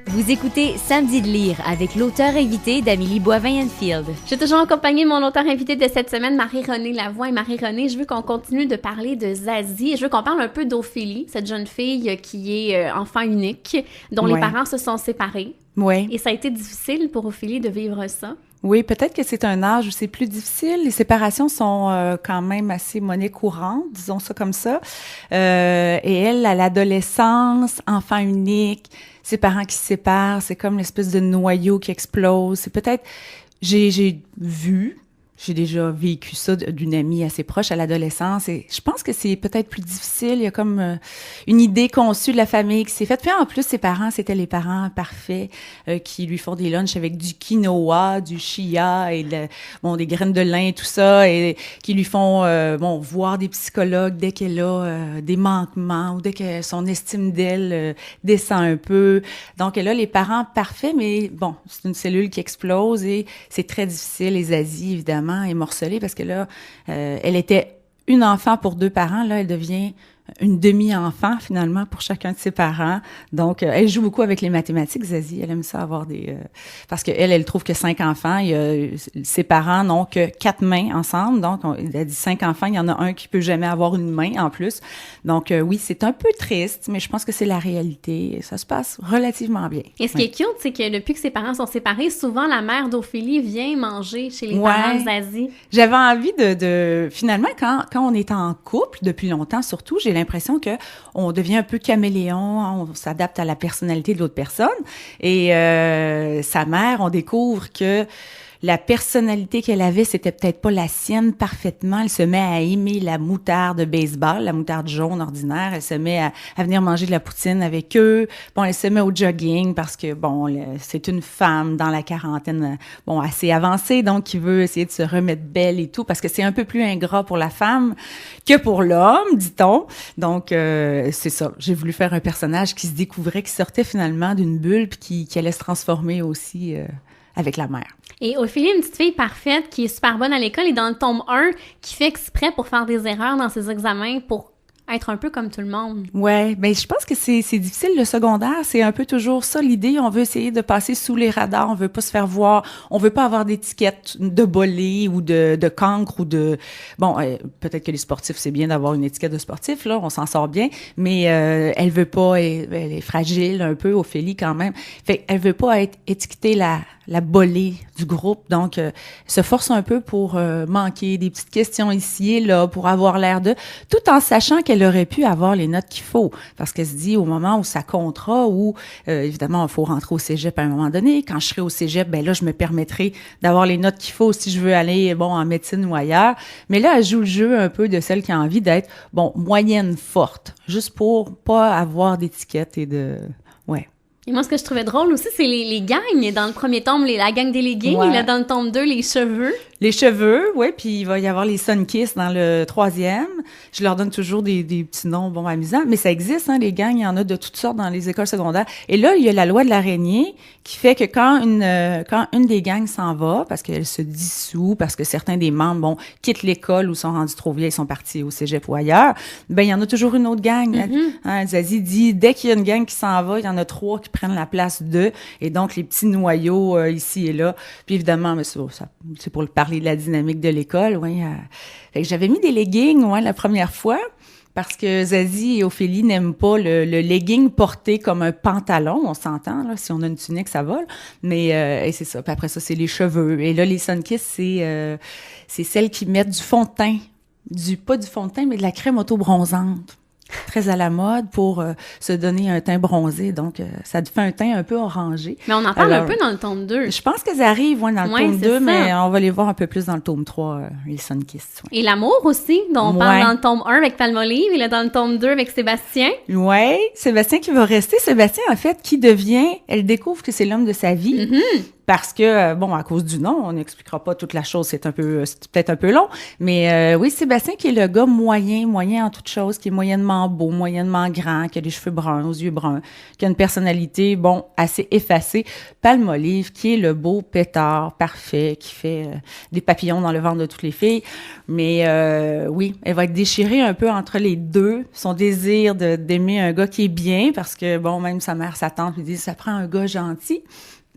Vous écoutez Samedi de lire avec l'auteur invité d'Amélie Boivin-Enfield. Je suis toujours accompagnée de mon auteur invité de cette semaine, Marie-Renée Lavoie. Et Marie-Renée, je veux qu'on continue de parler de Zazie. Je veux qu'on parle un peu d'Ophélie, cette jeune fille qui est enfant unique, dont les parents se sont séparés. Oui. Et ça a été difficile pour Ophélie de vivre ça. Oui, peut-être que c'est un âge où c'est plus difficile. Les séparations sont quand même assez monnaie courante, disons ça comme ça. Et elle, à l'adolescence, enfant unique, ses parents qui se séparent, c'est comme l'espèce de noyau qui explose. C'est peut-être, j'ai déjà vécu ça d'une amie assez proche à l'adolescence et je pense que c'est peut-être plus difficile. Il y a comme une idée conçue de la famille qui s'est faite. Puis en plus, ses parents, c'était les parents parfaits qui lui font des lunchs avec du quinoa, du chia et des graines de lin et tout ça et qui lui font voir des psychologues dès qu'elle a des manquements ou dès que son estime d'elle descend un peu. Donc elle a les parents parfaits, mais bon, c'est une cellule qui explose et c'est très difficile. Les Zazie, évidemment, est morcelée parce que là, elle était une enfant pour deux parents. Là, elle devient une demi-enfant, finalement, pour chacun de ses parents. Donc, elle joue beaucoup avec les mathématiques, Zazie. Elle aime ça avoir parce qu'elle, elle trouve que 5 enfants, ses parents n'ont que 4 mains ensemble. Donc, elle a dit 5 enfants, il y en a un qui peut jamais avoir une main en plus. Donc, oui, c'est un peu triste, mais je pense que c'est la réalité. Ça se passe relativement bien. Et ce qui est cute, c'est que depuis que ses parents sont séparés, souvent, la mère d'Ophélie vient manger chez les parents de Zazie. J'avais envie de finalement, quand on est en couple, depuis longtemps surtout, j'ai l'impression que on devient un peu caméléon, on s'adapte à la personnalité de l'autre personne. Et sa mère, on découvre que la personnalité qu'elle avait, c'était peut-être pas la sienne parfaitement. Elle se met à aimer la moutarde de baseball, la moutarde jaune ordinaire. Elle se met à venir manger de la poutine avec eux. Bon, elle se met au jogging parce que, c'est une femme dans la quarantaine, assez avancée, donc qui veut essayer de se remettre belle et tout, parce que c'est un peu plus ingrat pour la femme que pour l'homme, dit-on. Donc, c'est ça. J'ai voulu faire un personnage qui se découvrait, qui sortait finalement d'une bulle puis qui allait se transformer aussi avec la mère. Et Ophélie, une petite fille parfaite qui est super bonne à l'école et dans le tome 1, qui fait exprès pour faire des erreurs dans ses examens pour être un peu comme tout le monde. Ouais, ben je pense que c'est difficile le secondaire, c'est un peu toujours ça l'idée, on veut essayer de passer sous les radars, on veut pas se faire voir, on veut pas avoir d'étiquette de bolé ou de cancre ou de peut-être que les sportifs c'est bien d'avoir une étiquette de sportif là, on s'en sort bien, mais elle veut pas, elle est fragile un peu, Ophélie quand même. Fait elle veut pas être étiquetée la bolée du groupe, donc se force un peu pour manquer des petites questions ici et là pour avoir l'air de, tout en sachant qu'elle aurait pu avoir les notes qu'il faut, parce qu'elle se dit au moment où ça comptera, où évidemment il faut rentrer au cégep à un moment donné, quand je serai au cégep, ben là je me permettrai d'avoir les notes qu'il faut si je veux aller en médecine ou ailleurs, mais là elle joue le jeu un peu de celle qui a envie d'être moyenne forte, juste pour pas avoir d'étiquette et de Et moi, ce que je trouvais drôle aussi, c'est les gangs. Dans le premier tome, la gang des leggings. Ouais. Là, dans le tome 2, les cheveux. Les cheveux, oui, puis il va y avoir les Sunkiss dans le 3e. Je leur donne toujours des petits noms amusants, mais ça existe, hein, les gangs, il y en a de toutes sortes dans les écoles secondaires. Et là, il y a la loi de l'araignée qui fait que quand une des gangs s'en va, parce qu'elle se dissout, parce que certains des membres, quittent l'école ou sont rendus trop vieux, ils sont partis au cégep ou ailleurs, ben il y en a toujours une autre gang. Mm-hmm. Zazie dit, dès qu'il y a une gang qui s'en va, il y en a 3 qui prennent la place d'eux, et donc les petits noyaux ici et là. Puis évidemment, mais c'est pour parler de la dynamique de l'école, fait que j'avais mis des leggings, la première fois, parce que Zazie et Ophélie n'aiment pas le legging porté comme un pantalon, on s'entend, là, si on a une tunique, ça va, mais et c'est ça. Puis après ça, c'est les cheveux. Et là, les Sunkiss, c'est celles qui mettent du fond de teint, pas du fond de teint, mais de la crème auto-bronzante. Très à la mode pour se donner un teint bronzé. Donc, ça te fait un teint un peu orangé. Mais on en parle un peu dans le tome 2. Je pense qu'elles arrivent dans le tome 2, mais on va les voir un peu plus dans le tome 3, les Sunkiss. Et l'amour aussi, dont on parle dans le tome 1 avec Palmolive, et là dans le tome 2 avec Sébastien. Oui, Sébastien qui va rester. Sébastien, en fait, elle découvre que c'est l'homme de sa vie. Mm-hmm. parce que, bon, à cause du nom, on n'expliquera pas toute la chose, c'est peut-être un peu long, mais oui, Sébastien qui est le gars moyen en toute chose, qui est moyennement beau, moyennement grand, qui a les cheveux bruns, aux yeux bruns, qui a une personnalité, bon, assez effacée. Palmolive, qui est le beau pétard parfait, qui fait des papillons dans le ventre de toutes les filles. Mais oui, elle va être déchirée un peu entre les deux. Son désir d'aimer un gars qui est bien, parce que, bon, même sa mère, sa tante lui dit, ça prend un gars gentil.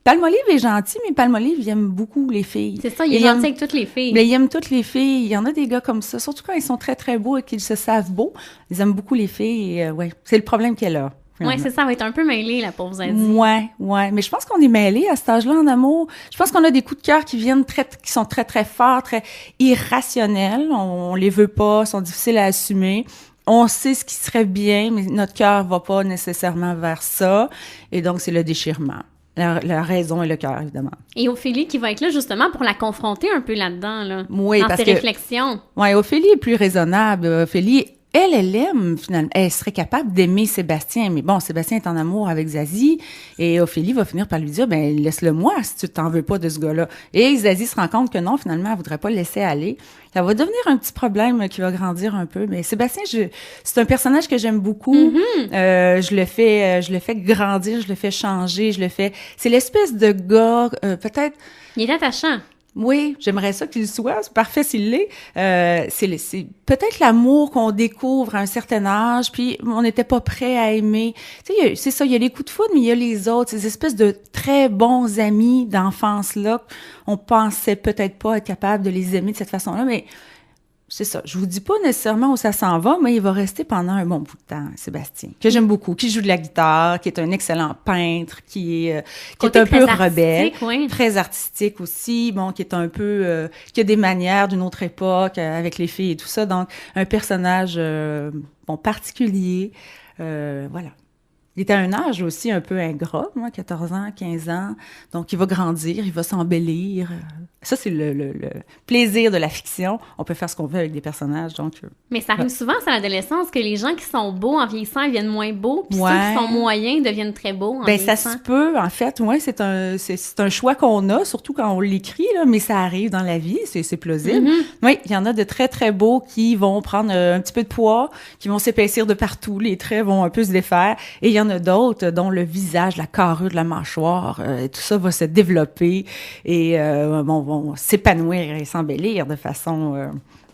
Palmolive est gentil, mais Palmolive, il aime beaucoup les filles. C'est ça, il est gentil avec toutes les filles. Mais il aime toutes les filles. Il y en a des gars comme ça, surtout quand ils sont très, très beaux et qu'ils se savent beaux. Ils aiment beaucoup les filles et ouais, c'est le problème qu'elle a. Oui, c'est ça, elle va être un peu mêlée, la pauvre Zadie. Ouais. Mais je pense qu'on est mêlés à cet âge-là en amour. Je pense qu'on a des coups de cœur qui sont très, très forts, très irrationnels. On les veut pas, sont difficiles à assumer. On sait ce qui serait bien, mais notre cœur va pas nécessairement vers ça. Et donc, c'est le déchirement. La raison et le cœur, évidemment. Et Ophélie qui va être là justement pour la confronter un peu là-dedans, là, oui, dans parce ses que, réflexions. Oui, Ophélie est plus raisonnable. Ophélie, elle aime, finalement. Elle serait capable d'aimer Sébastien. Mais bon, Sébastien est en amour avec Zazie. Et Ophélie va finir par lui dire, ben laisse-le moi si tu t'en veux pas de ce gars-là. Et Zazie se rend compte que non, finalement, elle voudrait pas le laisser aller. Ça va devenir un petit problème qui va grandir un peu. Mais Sébastien, c'est un personnage que j'aime beaucoup. Je le fais grandir, je le fais changer, c'est l'espèce de gars, peut-être... Il est attachant. Oui, j'aimerais ça qu'il soit. C'est parfait s'il l'est. C'est peut-être l'amour qu'on découvre à un certain âge, puis on n'était pas prêt à aimer. Tu sais, c'est ça, il y a les coups de foudre, mais il y a les autres, ces espèces de très bons amis d'enfance-là. On pensait peut-être pas être capable de les aimer de cette façon-là, mais c'est ça. Je vous dis pas nécessairement où ça s'en va, mais il va rester pendant un bon bout de temps, Sébastien, que j'aime beaucoup, qui joue de la guitare, qui est un excellent peintre, qui est un peu rebelle, oui. Très artistique aussi, bon, qui est un peu, qui a des manières d'une autre époque avec les filles et tout ça. Donc, un personnage, bon, particulier, voilà. Il est à un âge aussi un peu ingrat, moi, 14 ans, 15 ans. Donc, il va grandir, il va s'embellir. Ça, c'est le plaisir de la fiction. On peut faire ce qu'on veut avec des personnages, donc... Mais ça arrive souvent à l'adolescence que les gens qui sont beaux en vieillissant, ils deviennent moins beaux, puis ceux qui sont moyens deviennent très beaux en vieillissant. Ça se peut, en fait. Ouais, c'est un choix qu'on a, surtout quand on l'écrit, là, mais ça arrive dans la vie, c'est plausible. Oui, il y en a de très, très beaux qui vont prendre un petit peu de poids, qui vont s'épaissir de partout, les traits vont un peu se défaire, et il y en a d'autres dont le visage, la carrure de la mâchoire, tout ça va se développer et vont s'épanouir et s'embellir de façon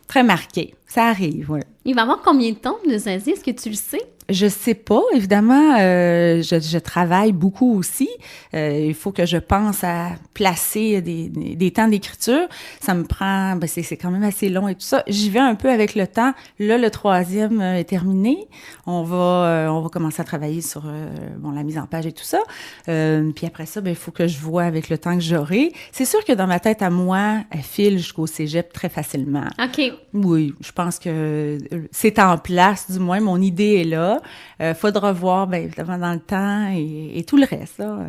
très marquée. Ça arrive, oui. Il va y avoir combien de temps de Zazie? Est-ce que tu le sais? Je sais pas, évidemment. Je travaille beaucoup aussi. Il faut que je pense à placer des temps d'écriture. Ça me prend, c'est quand même assez long et tout ça. J'y vais un peu avec le temps. Là, le 3e est terminé. On va commencer à travailler sur la mise en page et tout ça. Puis après ça, il faut que je vois avec le temps que j'aurai. C'est sûr que dans ma tête à moi, elle file jusqu'au cégep très facilement. OK. Oui, je pense que c'est en place, du moins, mon idée est là. Faudra voir, évidemment, dans le temps et tout le reste, là.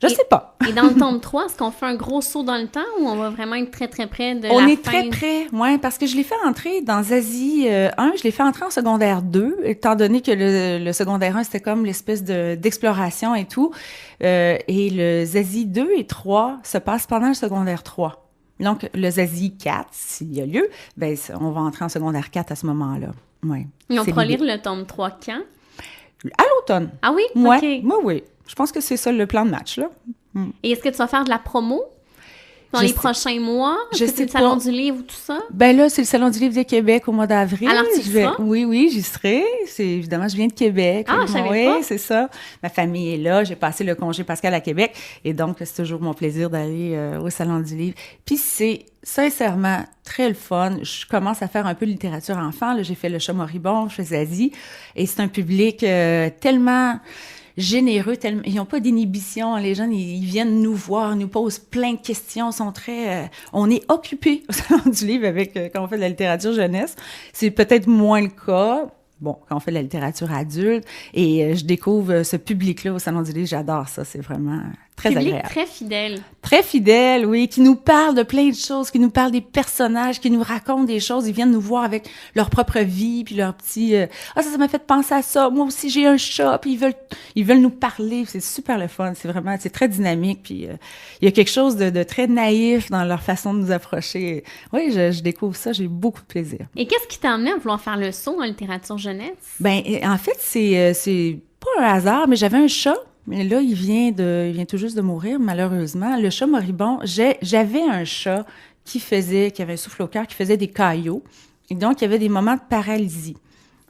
Je sais pas. Et dans le tome 3, est-ce qu'on fait un gros saut dans le temps ou on va vraiment être très, très près de la fin? On est très près, oui, parce que je l'ai fait entrer dans Zazie 1, je l'ai fait entrer en secondaire 2, étant donné que le secondaire 1, c'était comme l'espèce d'exploration et tout. Et le Zazie 2 et 3 se passent pendant le secondaire 3. Donc, le Zazie 4, s'il y a lieu, on va entrer en secondaire 4 à ce moment-là. Ouais, et on pourra lire le tome 3 quand? À l'automne. Ah oui? Ouais, OK. Moi, oui. Je pense que c'est ça le plan de match, là. Et est-ce que tu vas faire de la promo dans les prochains mois? Je sais c'est le Salon du Livre ou tout ça? Là, c'est le Salon du Livre de Québec au mois d'avril. Alors, tu seras? Oui, j'y serai. Évidemment, je viens de Québec. Ah, je savais oui, pas. C'est ça. Ma famille est là. J'ai passé le congé pascal à Québec. Et donc, c'est toujours mon plaisir d'aller au Salon du Livre. Puis, c'est sincèrement très le fun. Je commence à faire un peu de littérature enfant. Là, j'ai fait Le Chat moribond, je fais Zazie. Et c'est un public tellement généreux, ils n'ont pas d'inhibition. Les jeunes, ils viennent nous voir, nous posent plein de questions, sont très... on est occupés au Salon du Livre quand on fait de la littérature jeunesse. C'est peut-être moins le cas, quand on fait de la littérature adulte. Et je découvre ce public-là au Salon du Livre, j'adore ça, c'est vraiment très agréable. Public très fidèle. Très fidèles, oui, qui nous parlent de plein de choses, qui nous parlent des personnages, qui nous racontent des choses. Ils viennent nous voir avec leur propre vie, puis leur petit ça m'a fait penser à ça. Moi aussi, j'ai un chat, puis ils veulent nous parler. C'est super le fun. C'est très dynamique. Puis il y a quelque chose de très naïf dans leur façon de nous approcher. Oui, je découvre ça. J'ai beaucoup de plaisir. Et qu'est-ce qui t'a amené à vouloir faire le saut en littérature jeunesse? Ben, en fait, c'est pas un hasard, mais j'avais un chat. Mais là, il vient tout juste de mourir, malheureusement. Le chat moribond, j'avais un chat qui avait un souffle au cœur, qui faisait des caillots. Et donc, il y avait des moments de paralysie.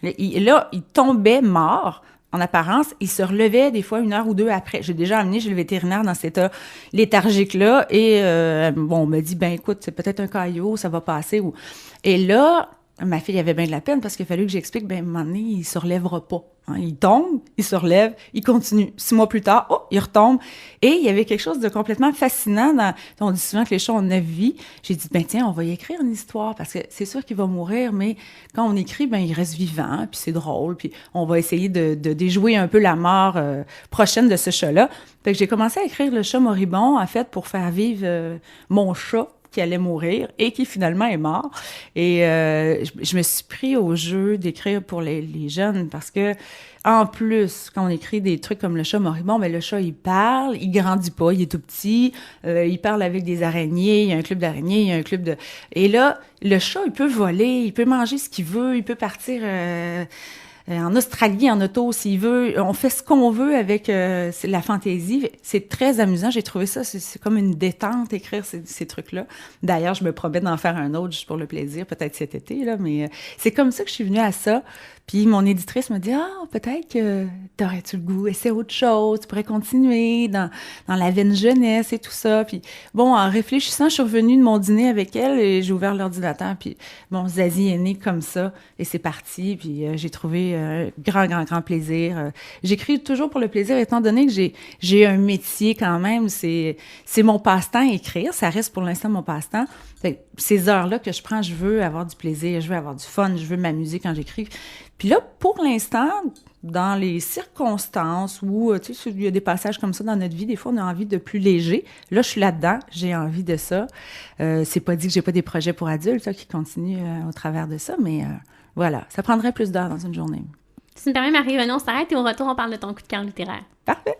Là, il tombait mort, en apparence. Il se relevait des fois 1 heure ou 2 après. J'ai déjà amené chez le vétérinaire dans cet état léthargique-là. Et on m'a dit, ben écoute, c'est peut-être un caillot, ça va passer. Et là, ma fille avait bien de la peine parce qu'il a fallu que j'explique, ben, à un moment donné, il se relèvera pas. Hein. Il tombe, il se relève, il continue. 6 mois plus tard, il retombe. Et il y avait quelque chose de complètement fascinant on dit souvent que les chats ont 9 vies. J'ai dit, ben, tiens, on va y écrire une histoire parce que c'est sûr qu'il va mourir, mais quand on écrit, ben, il reste vivant, puis c'est drôle, puis on va essayer de déjouer un peu la mort prochaine de ce chat-là. Fait que j'ai commencé à écrire Le chat moribond, en fait, pour faire vivre mon chat qui allait mourir et qui finalement est mort. Et je me suis pris au jeu d'écrire pour les jeunes parce que, en plus, quand on écrit des trucs comme Le chat moribond, ben le chat, il parle, il grandit pas, il est tout petit, il parle avec des araignées, il y a un club d'araignées, il y a un club de... Et là, le chat, il peut voler, il peut manger ce qu'il veut, il peut partir... en Australie, en auto, s'il veut. On fait ce qu'on veut avec la fantaisie. C'est très amusant. J'ai trouvé ça, c'est comme une détente, écrire ces trucs-là. D'ailleurs, je me promets d'en faire un autre juste pour le plaisir, peut-être cet été, là, mais c'est comme ça que je suis venue à ça. Puis mon éditrice me dit, peut-être que t'aurais-tu le goût, essaie autre chose, tu pourrais continuer dans la veine jeunesse et tout ça. Puis bon, en réfléchissant, je suis revenue de mon dîner avec elle et j'ai ouvert l'ordinateur. Puis bon, Zazie est née comme ça et c'est parti. Puis j'ai trouvé grand plaisir. J'écris toujours pour le plaisir, étant donné que j'ai un métier quand même. C'est mon passe-temps, écrire. Ça reste pour l'instant mon passe-temps. Ces heures-là que je prends, je veux avoir du plaisir, je veux avoir du fun, je veux m'amuser quand j'écris. Puis là, pour l'instant, dans les circonstances où, tu sais, il y a des passages comme ça dans notre vie, des fois, on a envie de plus léger. Là, je suis là-dedans, j'ai envie de ça. C'est pas dit que j'ai pas des projets pour adultes qui continuent au travers de ça, mais voilà, ça prendrait plus d'heures dans une journée. Si tu me permets, Marie-Renée, on s'arrête et au retour, on parle de ton coup de cœur littéraire. Parfait!